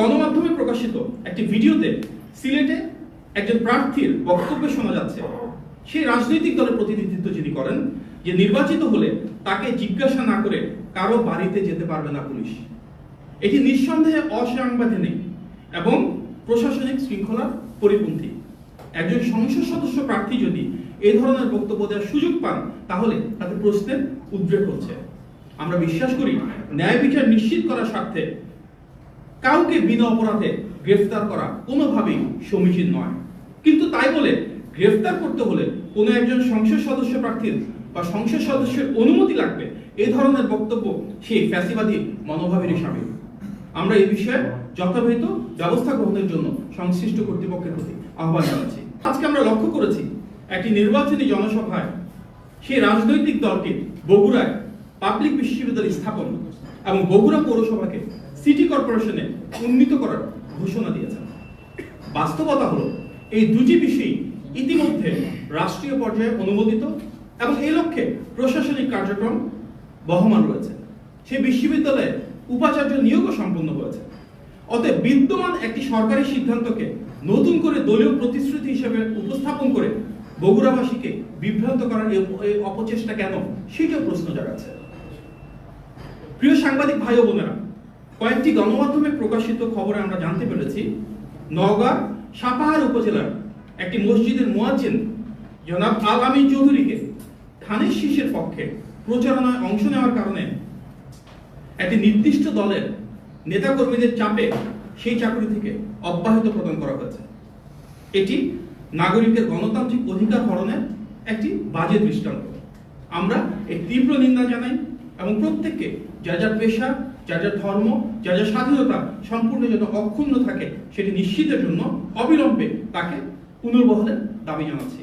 গণমাধ্যমে প্রকাশিত একটি ভিডিওতে সিলেটে একজন প্রার্থীর বক্তব্য শোনা যাচ্ছে। সেই রাজনৈতিক দলের প্রতিনিধিত্ব যিনি করেন যে নির্বাচিত হলে তাকে জিজ্ঞাসা না করে কারো বাড়িতে যেতে পারবে না পুলিশ। এটি নিঃসন্দেহে অসাংবিধানিক এবং প্রশাসনিক শৃঙ্খলার পরিপন্থী। একজন সংসদ সদস্য প্রার্থী যদি এই ধরনের বক্তব্য দেওয়ার সুযোগ পান তাহলে তাতে প্রশ্নের উদ্রেক হচ্ছে। আমরা বিশ্বাস করি ন্যায় বিচার নিশ্চিত করার স্বার্থে কাউকে বিনা অপরাধে গ্রেফতার করা কোনোভাবেই সমীচীন নয়। কিন্তু তাই বলে গ্রেফতার করতে হলে কোনো একজন সংসদ সদস্য প্রার্থীর বা সংসদ সদস্যের অনুমতি লাগবে, এই ধরনের বক্তব্য সেই ফ্যাসিবাদী মনোভাবেরই শামিল। আমরা এই বিষয়ে যথাযথ ব্যবস্থা গ্রহণের জন্য সংশ্লিষ্ট কর্তৃপক্ষের প্রতি আহ্বান জানাচ্ছি। আজকে আমরা লক্ষ্য করেছি একটি নির্বাচনী জনসভায় সেই রাজনৈতিক দলটি বগুড়ায় পাবলিক বিশ্ববিদ্যালয় স্থাপন এবং বগুড়া পৌরসভাকে সিটি কর্পোরেশনে উন্নীত করার ঘোষণা দিয়েছেন। বাস্তবতা হলো এই দুটি বিষয় ইতিমধ্যে রাষ্ট্রীয় পর্যায়ে অনুমোদিত এবং এই লক্ষ্যে প্রশাসনিক কার্যক্রম বহমান রয়েছে। সেই বিশ্ববিদ্যালয়ে উপাচার্য নিয়োগও সম্পন্ন হয়েছে। অতএব বিদ্যমান একটি সরকারি সিদ্ধান্তকে নতুন করে দলীয় প্রতিশ্রুতি হিসেবে উপস্থাপন করে বগুড়াবাসীকে বিভ্রান্ত করার এই অপচেষ্টা কেন, সেটাও প্রশ্ন জাগাচ্ছে। প্রিয় সাংবাদিক ভাই ও বোনেরা, কয়েকটি গণমাধ্যমে প্রকাশিত খবরে আমরা জানতে পেরেছি নওগাঁ সাপাহার উপজেলার একটি মসজিদের মুয়াজ্জিন জনাব আল আমিন চৌধুরীকে ধানের শীষের পক্ষে প্রচারণায় অংশ নেওয়ার কারণে একটি নির্দিষ্ট দলের নেতাকর্মীদের চাপে সেই চাকরি থেকে অব্যাহতি প্রদান করা হয়েছে। এটি নাগরিকের গণতান্ত্রিক অধিকার হরণের একটি বাজে দৃষ্টান্ত। আমরা এর তীব্র নিন্দা জানাই এবং প্রত্যেককে যার যার পেশা, যার যার ধর্ম, যার যার স্বাধীনতা সম্পূর্ণ যেন অক্ষুণ্ণ থাকে সেটি নিশ্চিতের জন্য অবিলম্বে তাকে পুনর্বহালের দাবি জানাচ্ছি।